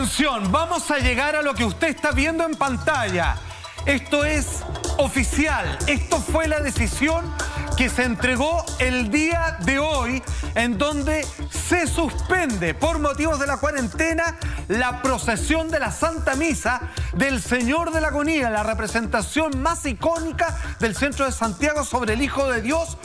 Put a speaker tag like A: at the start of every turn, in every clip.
A: Atención, vamos a llegar a lo que usted está viendo en pantalla. Esto es oficial. Esto fue la decisión que se entregó el día de hoy, en donde se suspende por motivos de la cuarentena la procesión de la Santa Misa del Señor de la Agonía, la representación más icónica del centro de Santiago sobre el Hijo de Dios,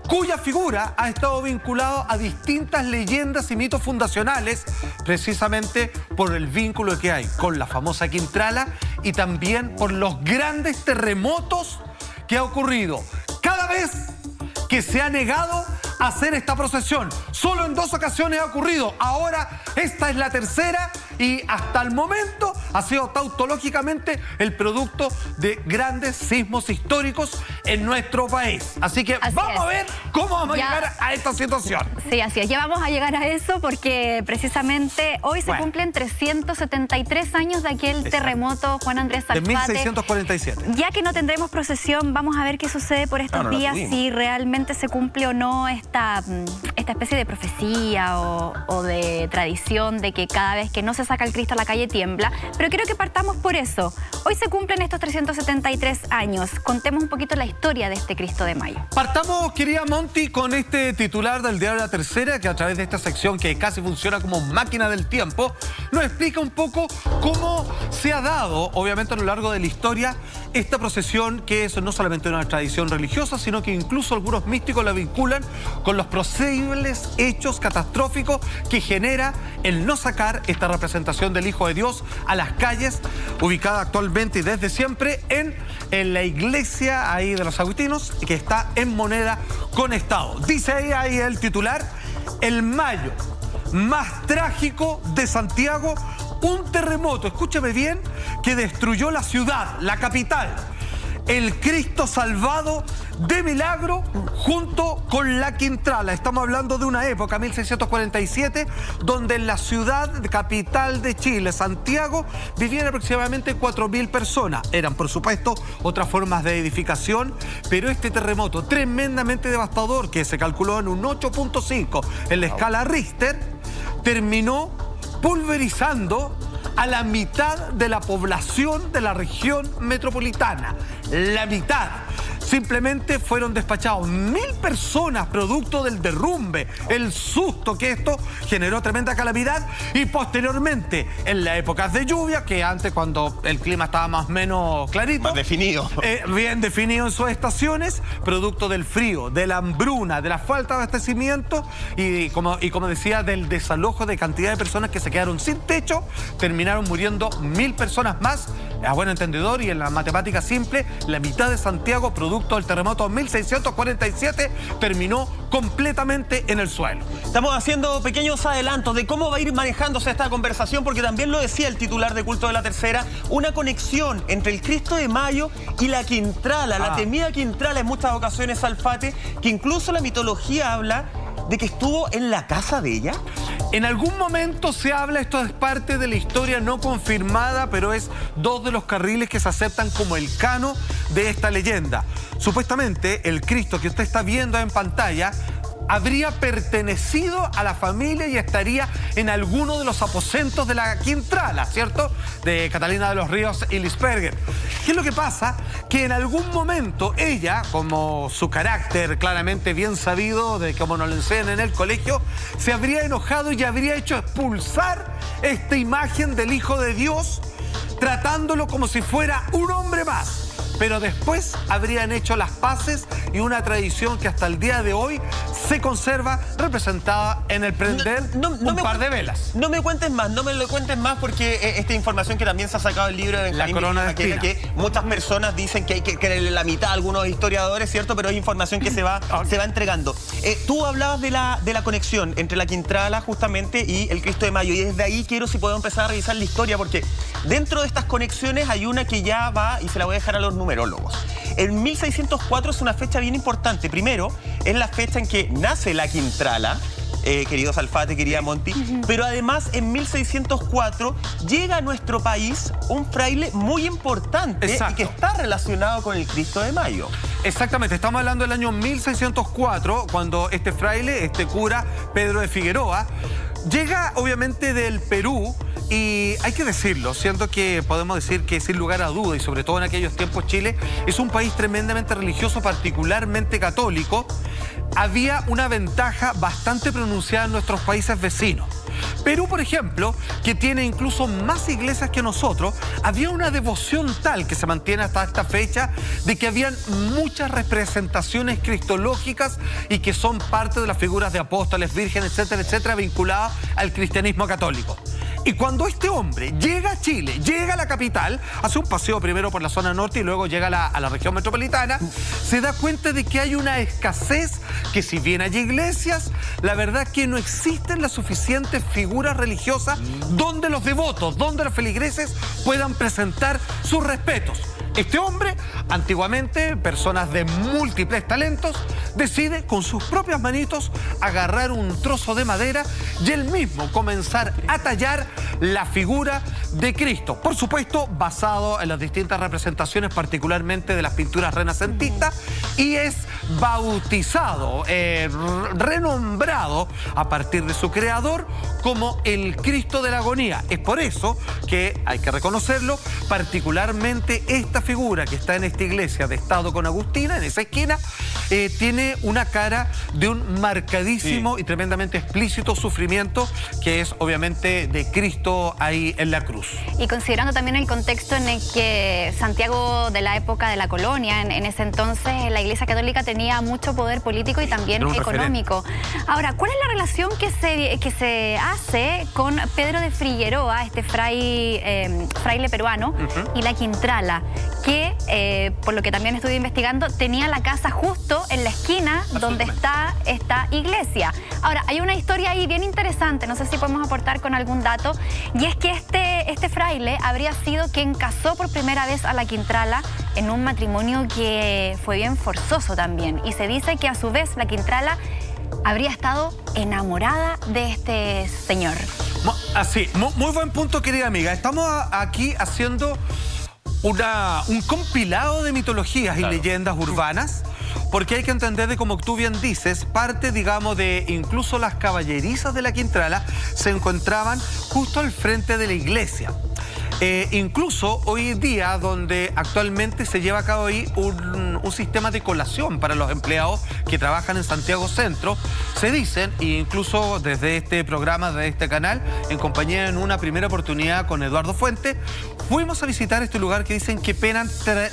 A: cuya figura ha estado vinculado a distintas leyendas y mitos fundacionales, precisamente por el vínculo que hay con la famosa Quintrala y también por los grandes terremotos que ha ocurrido. Cada vez que se ha negado a hacer esta procesión, solo en 2 ocasiones ha ocurrido. Ahora esta es la tercera y hasta el momento ha sido tautológicamente el producto de grandes sismos históricos en nuestro país. Así que vamos a ver cómo vamos a llegar a esta situación.
B: Sí, así es. Ya vamos a llegar a eso porque precisamente hoy se cumplen 373 años de aquel terremoto, Juan Andrés Salfate.
A: De 1647.
B: Ya que no tendremos procesión, vamos a ver qué sucede por estos días, si realmente se cumple o no esta especie de profecía o de tradición de que cada vez que no se saca el Cristo a la calle tiembla. Pero quiero que partamos por eso. Hoy se cumplen estos 373 años. Contemos un poquito la historia de este Cristo de Mayo.
A: Partamos, querida Monty, con este titular del diario La Tercera, que a través de esta sección que casi funciona como máquina del tiempo, nos explica un poco cómo se ha dado, obviamente a lo largo de la historia, esta procesión, que es no solamente una tradición religiosa, sino que incluso algunos místicos la vinculan con los posibles hechos catastróficos que genera el no sacar esta representación del Hijo de Dios a las calles, ubicada actualmente y desde siempre en la iglesia ahí de los agustinos, que está en Moneda con Estado. Dice ahí el titular: el mayo más trágico de Santiago, un terremoto, escúcheme bien, que destruyó la ciudad, la capital. El Cristo salvado de milagro junto con la Quintrala. Estamos hablando de una época, 1647, donde en la ciudad capital de Chile, Santiago, vivían aproximadamente 4.000 personas. Eran, por supuesto, otras formas de edificación, pero este terremoto tremendamente devastador, que se calculó en un 8.5 en la escala Richter, terminó pulverizando a la mitad de la población de la región metropolitana. La mitad. Simplemente fueron despachados 1.000 personas producto del derrumbe, el susto que esto generó, tremenda calamidad. Y posteriormente, en las épocas de lluvia, que antes, cuando el clima estaba más o menos clarito,
C: más definido,
A: bien definido en sus estaciones, producto del frío, de la hambruna, de la falta de abastecimiento y como decía, del desalojo de cantidad de personas que se quedaron sin techo, terminaron muriendo 1.000 personas más. A buen entendedor y en la matemática simple, la mitad de Santiago, producto del terremoto 1647, terminó completamente en el suelo.
C: Estamos haciendo pequeños adelantos de cómo va a ir manejándose esta conversación, porque también lo decía el titular de Culto de la Tercera, una conexión entre el Cristo de Mayo y la Quintrala, la temida Quintrala en muchas ocasiones, Salfate, que incluso la mitología habla de que estuvo en la casa de ella.
A: En algún momento se habla, esto es parte de la historia no confirmada, pero es 2 de los carriles que se aceptan como el cano de esta leyenda. Supuestamente el Cristo que usted está viendo en pantalla habría pertenecido a la familia y estaría en alguno de los aposentos de la Quintrala, ¿cierto? De Catalina de los Ríos y Lisperger. ¿Qué es lo que pasa? Que en algún momento ella, como su carácter claramente bien sabido, de como nos lo enseñan en el colegio, se habría enojado y habría hecho expulsar esta imagen del Hijo de Dios, tratándolo como si fuera un hombre más. Pero después habrían hecho las paces y una tradición que hasta el día de hoy se conserva representada en el prender un par de velas.
C: No me cuentes más, no me lo cuentes más, porque esta información que también se ha sacado del libro de Benjamín,
A: La corona de espina,
C: que muchas personas dicen que hay que creerle la mitad a algunos historiadores, ¿cierto? Pero es información que se va entregando. Tú hablabas de la conexión entre la Quintrala justamente y el Cristo de Mayo, y desde ahí quiero, si puedo empezar a revisar la historia, porque dentro de estas conexiones hay una que ya va, y se la voy a dejar a los numerólogos. En 1604 es una fecha bien importante. Primero, es la fecha en que nace la Quintrala, querido Salfate, querida Monty, pero además en 1604 llega a nuestro país un fraile muy importante y que está relacionado con el Cristo de Mayo.
A: Exactamente, estamos hablando del año 1604, cuando este fraile, este cura, Pedro de Figueroa, llega obviamente del Perú y hay que decirlo, siento que podemos decir que sin lugar a duda, y sobre todo en aquellos tiempos Chile, es un país tremendamente religioso, particularmente católico. Había una ventaja bastante pronunciada en nuestros países vecinos. Perú, por ejemplo, que tiene incluso más iglesias que nosotros, había una devoción tal que se mantiene hasta esta fecha de que habían muchas representaciones cristológicas y que son parte de las figuras de apóstoles, vírgenes, etcétera, etcétera, vinculadas al cristianismo católico. Y cuando este hombre llega a Chile, llega a la capital, hace un paseo primero por la zona norte y luego llega a la región metropolitana, se da cuenta de que hay una escasez, que si bien hay iglesias, la verdad que no existen las suficientes figuras religiosas donde los devotos, donde los feligreses puedan presentar sus respetos. Este hombre, antiguamente, personas de múltiples talentos, decide con sus propias manitos agarrar un trozo de madera y él mismo comenzar a tallar la figura de Cristo. Por supuesto, basado en las distintas representaciones, particularmente de las pinturas renacentistas, y es bautizado, renombrado a partir de su creador como el Cristo de la Agonía. Es por eso que, hay que reconocerlo, particularmente esta figura que está en esta iglesia de Estado con Agustina, en esa esquina, tiene una cara de un marcadísimo y tremendamente explícito sufrimiento, que es obviamente de Cristo ahí en la cruz.
B: Y considerando también el contexto en el que Santiago, de la época de la colonia, en ese entonces la Iglesia Católica tenía mucho poder político y también económico. Ahora, ¿cuál es la relación que se hace con Pedro de Figueroa, este fraile peruano, y la Quintrala, que, por lo que también estuve investigando, tenía la casa justo en la esquina donde está esta iglesia? Ahora, hay una historia ahí bien interesante, no sé si podemos aportar con algún dato, y es que este fraile habría sido quien casó por primera vez a la Quintrala en un matrimonio que fue bien forzoso también, y se dice que a su vez la Quintrala habría estado enamorada de este señor.
A: Así, muy buen punto, querida amiga. Estamos aquí haciendo un compilado de mitologías y leyendas urbanas, porque hay que entender de, como tú bien dices, parte, digamos, de incluso las caballerizas de la Quintrala se encontraban justo al frente de la iglesia. Incluso hoy en día, donde actualmente se lleva a cabo ahí un sistema de colación para los empleados que trabajan en Santiago Centro, se dicen, e incluso desde este programa, de este canal, en compañía en una primera oportunidad con Eduardo Fuente, fuimos a visitar este lugar que dicen que penan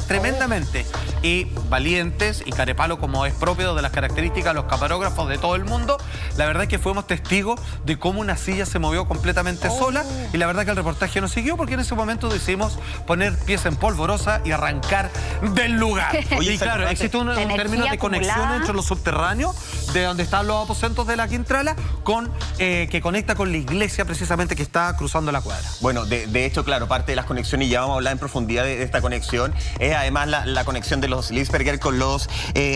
A: tremendamente, y valientes y carepalo, como es propio de las características de los camarógrafos de todo el mundo. La verdad es que fuimos testigos de cómo una silla se movió completamente sola, y la verdad que el reportaje no siguió porque en ese momento decidimos poner pies en polvorosa y arrancar del lugar. Oye, y claro, existe un término de conexión entre los subterráneos, de donde están los aposentos de la Quintrala, que conecta con la iglesia precisamente que está cruzando la cuadra.
C: Bueno, de hecho, claro, parte de las conexiones, y ya vamos a hablar en profundidad de esta conexión, es además la conexión de los Linsberger con los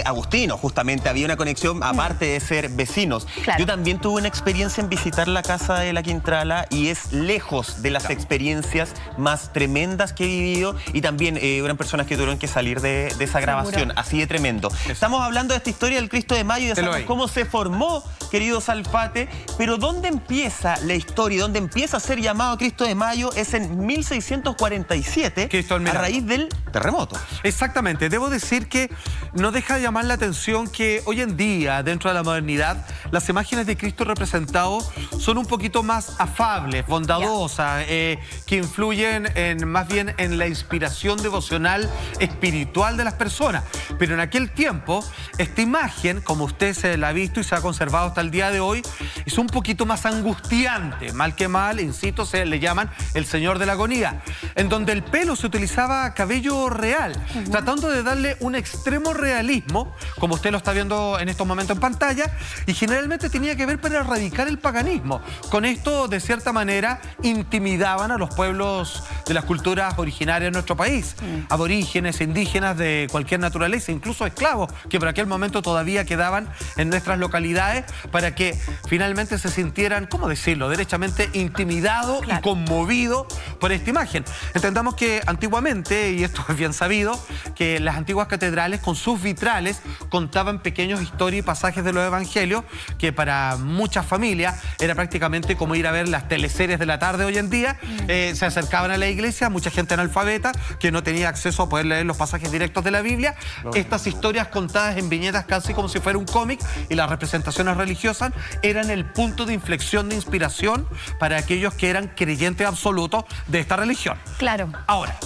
C: agustinos. Justamente había una conexión, aparte de ser vecinos. Claro. Yo también tuve una experiencia en visitar la casa de la Quintrala, y es lejos de las experiencias más tremendas que he vivido, y también eran personas que tuvieron que salir de esa grabación, así de tremendo. Estamos hablando de esta historia del Cristo de Mayo y de saber cómo se formó, querido Salfate, pero ¿dónde empieza la historia? ¿Dónde empieza a ser llamado Cristo de Mayo? Es en 1647, a raíz del terremoto.
A: Exactamente. Debo decir que no deja de llamar la atención que hoy en día, dentro de la modernidad, las imágenes de Cristo representados son un poquito más afables, bondadosas, que influyen más bien en la inspiración devocional espiritual de las personas. Pero en aquel tiempo, esta imagen, como usted se la ha visto y se ha conservado hasta el día de hoy, es un poquito más angustiante. Mal que mal, insisto, se le llaman el Señor de la Agonía, en donde el pelo se utilizaba cabello real, tratando de darle un extremo realismo, como usted lo está viendo en estos momentos en pantalla, y generalmente tenía que ver para erradicar el paganismo. Con esto, de cierta manera, intimidaban a los pueblos de las culturas originarias de nuestro país, aborígenes, indígenas de cualquier naturaleza, incluso esclavos, que por aquel momento todavía quedaban en nuestras localidades, para que finalmente se sintieran, ¿cómo decirlo?, derechamente intimidados y conmovidos por esta imagen. Entendamos que antiguamente, y esto es bien sabido, que las antiguas catedrales con sus vitrales contaban pequeños historias y pasajes de los evangelios que para muchas familias era prácticamente como ir a ver las teleseries de la tarde hoy en día. Se acercaban a la iglesia, mucha gente analfabeta que no tenía acceso a poder leer los pasajes directos de la Biblia. Estas historias contadas en viñetas casi como si fuera un cómic, y las representaciones religiosas eran el punto de inflexión de inspiración para aquellos que eran creyentes absolutos de esta religión.
B: Claro.
A: Ahora,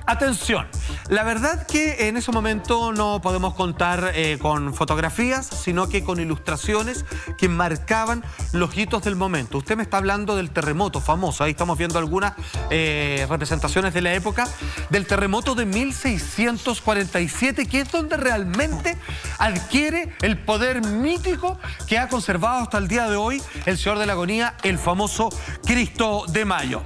A: atención, la verdad que en ese momento no podemos contar con fotografías, sino que con ilustraciones que marcaban los hitos del momento. Usted me está hablando del terremoto famoso, ahí estamos viendo algunas representaciones de la época, del terremoto de 1647, que es donde realmente adquiere el poder mítico que ha conservado hasta el día de hoy el Señor de la Agonía, el famoso Cristo de Mayo.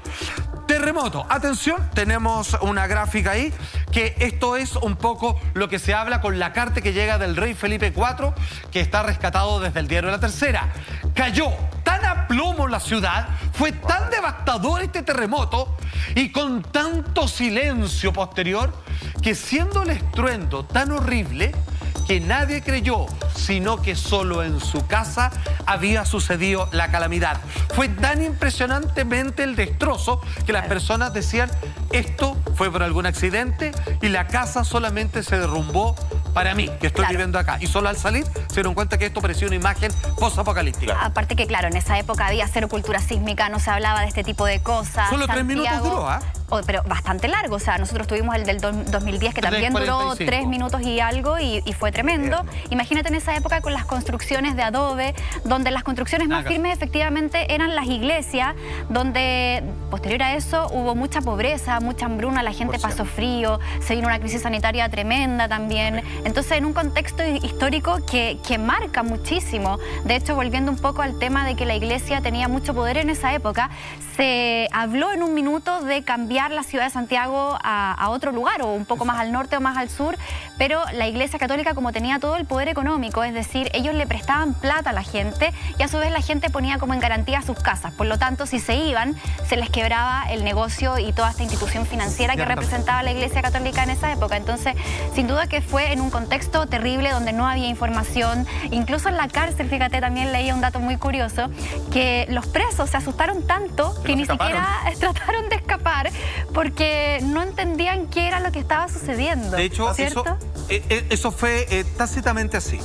A: Terremoto, atención, tenemos una gráfica ahí, que esto es un poco lo que se habla con la carta que llega del rey Felipe IV, que está rescatado desde el diario La Tercera. Cayó tan a plomo la ciudad, fue tan devastador este terremoto y con tanto silencio posterior, que siendo el estruendo tan horrible que nadie creyó, sino que solo en su casa había sucedido la calamidad. Fue tan impresionantemente el destrozo que las personas decían, esto fue por algún accidente y la casa solamente se derrumbó para mí, que estoy viviendo acá. Y solo al salir se dieron cuenta que esto parecía una imagen post-apocalíptica.
B: Aparte que, claro, en esa época había cero cultura sísmica, no se hablaba de este tipo de cosas.
A: Solo 3 minutos duró, ¿ah?
B: Pero bastante largo, o sea, nosotros tuvimos el del 2010 que también duró 3 minutos y algo y fue tremendo. Imagínate en esa época con las construcciones de adobe, donde las construcciones más firmes efectivamente eran las iglesias, donde posterior a eso hubo mucha pobreza, mucha hambruna, la gente pasó frío, se vino una crisis sanitaria tremenda también. Entonces, en un contexto histórico que marca muchísimo. De hecho, volviendo un poco al tema de que la iglesia tenía mucho poder en esa época, se habló en un minuto de cambiar la ciudad de Santiago a otro lugar, o un poco más al norte o más al sur, pero la Iglesia Católica, como tenía todo el poder económico, es decir, ellos le prestaban plata a la gente y a su vez la gente ponía como en garantía sus casas. Por lo tanto, si se iban, se les quebraba el negocio y toda esta institución financiera que representaba la Iglesia Católica en esa época. Entonces, sin duda que fue en un contexto terrible donde no había información. Incluso en la cárcel, fíjate, también leía un dato muy curioso, que los presos se asustaron tanto que ni siquiera trataron de escapar porque no entendían qué era lo que estaba sucediendo.
A: De hecho,
B: ¿cierto?
A: eso fue tácitamente así,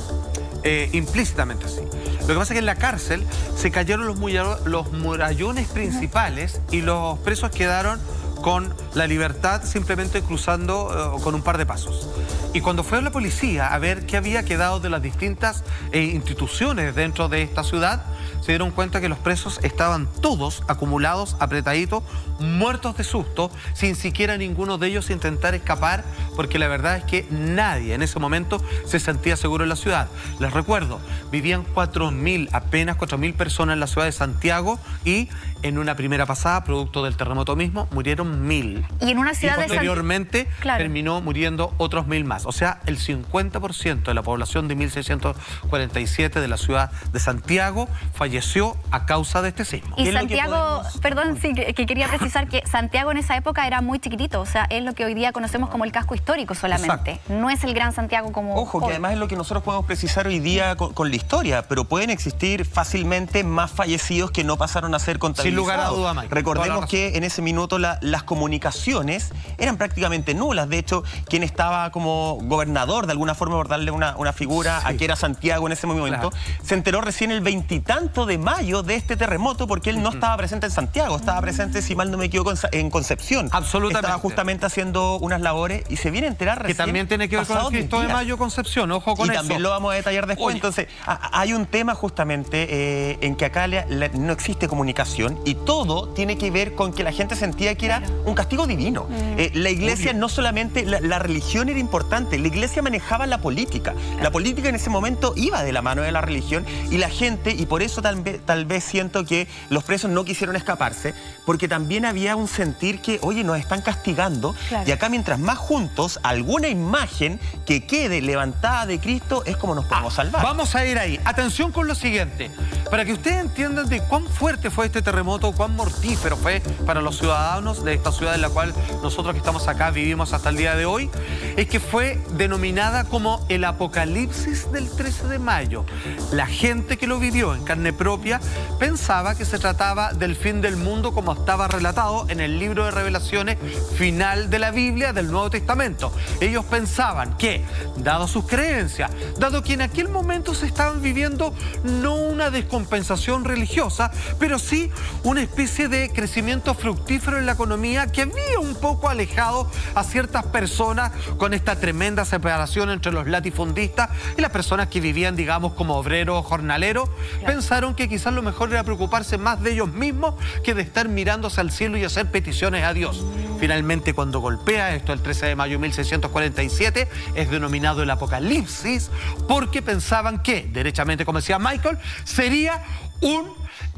A: implícitamente así. Lo que pasa es que en la cárcel se cayeron los murallones principales y los presos quedaron con la libertad simplemente cruzando con un par de pasos. Y cuando fue la policía a ver qué había quedado de las distintas instituciones dentro de esta ciudad, se dieron cuenta que los presos estaban todos acumulados, apretaditos, muertos de susto, sin siquiera ninguno de ellos intentar escapar, porque la verdad es que nadie en ese momento se sentía seguro en la ciudad. Les recuerdo, vivían 4.000, apenas 4.000 personas en la ciudad de Santiago, y en una primera pasada, producto del terremoto mismo, murieron 1.000.
B: Y en una ciudad
A: posteriormente terminó muriendo otros 1.000 más. O sea, el 50% de la población de 1647 de la ciudad de Santiago falleció a causa de este sismo.
B: Y Santiago, perdón, sí, que quería precisar que Santiago en esa época era muy chiquitito, o sea, es lo que hoy día conocemos como el casco histórico solamente.
A: Exacto.
B: No es el gran Santiago como
C: Ojo, que además es lo que nosotros podemos precisar hoy día con la historia, pero pueden existir fácilmente más fallecidos que no pasaron a ser contabilizados.
A: Sin lugar a duda, Mike.
C: Recordemos que en ese minuto las comunicaciones eran prácticamente nulas. De hecho, quien estaba como gobernador, de alguna forma, por darle una figura a que era Santiago en ese momento, se enteró recién el 20 y tanto de mayo de este terremoto, porque él no estaba presente en Santiago, estaba presente, si mal no me equivoco, en Concepción.
A: Absolutamente.
C: Estaba justamente haciendo unas labores y se viene a enterar recién.
A: Que también tiene que ver con el Cristo de Mayo Concepción, ojo con eso.
C: Y también lo vamos a detallar después. Oye. Entonces, hay un tema justamente en que acá no existe comunicación y todo tiene que ver con que la gente sentía que era un castigo divino. La iglesia, no solamente la religión era importante, la iglesia manejaba la política. La política en ese momento iba de la mano de la religión y la gente, y por eso eso tal vez siento que los presos no quisieron escaparse, porque también había un sentir que, oye, nos están castigando, y acá mientras más juntos, alguna imagen que quede levantada de Cristo es como nos podemos salvar.
A: Vamos a ir ahí. Atención con lo siguiente, para que ustedes entiendan de cuán fuerte fue este terremoto, cuán mortífero fue para los ciudadanos de esta ciudad en la cual nosotros que estamos acá vivimos hasta el día de hoy, es que fue denominada como el apocalipsis del 13 de mayo. La gente que lo vivió en carne propia pensaba que se trataba del fin del mundo como estaba relatado en el libro de Revelaciones final de la Biblia del Nuevo Testamento. Ellos pensaban que, dado sus creencias, dado que en aquel momento se estaban viviendo no una descompensación religiosa, pero sí una especie de crecimiento fructífero en la economía que había un poco alejado a ciertas personas con esta tremenda separación entre los latifundistas y las personas que vivían, digamos, como obreros, jornaleros. Claro. Pensaron que quizás lo mejor era preocuparse más de ellos mismos que de estar mirándose al cielo y hacer peticiones a Dios. Finalmente, cuando golpea esto el 13 de mayo de 1647, es denominado el Apocalipsis, porque pensaban que, derechamente, como decía Michael, sería un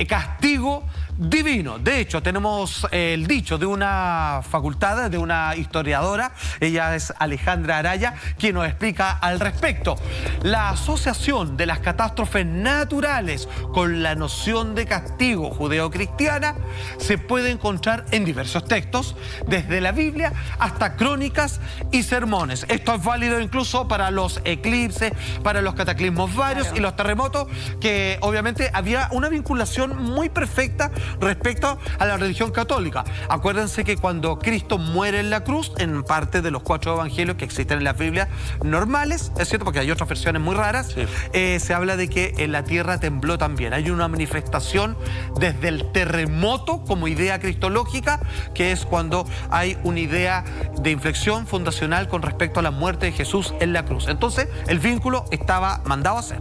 A: castigo divino. De hecho, tenemos el dicho de una facultada, de una historiadora, ella es Alejandra Araya, quien nos explica al respecto. La asociación de las catástrofes naturales con la noción de castigo judeocristiana se puede encontrar en diversos textos, desde la Biblia hasta crónicas y sermones. Esto es válido incluso para los eclipses, para los cataclismos varios y los terremotos, que obviamente había una vinculación muy perfecta respecto a la religión católica. Acuérdense que cuando Cristo muere en la cruz, en parte de los 4 evangelios que existen en las Biblias normales, es cierto, porque hay otras versiones muy raras, se habla de que en la tierra tembló también. Hay una manifestación desde el terremoto como idea cristológica, que es cuando hay una idea de inflexión fundacional con respecto a la muerte de Jesús en la cruz. Entonces, el vínculo estaba mandado a hacer.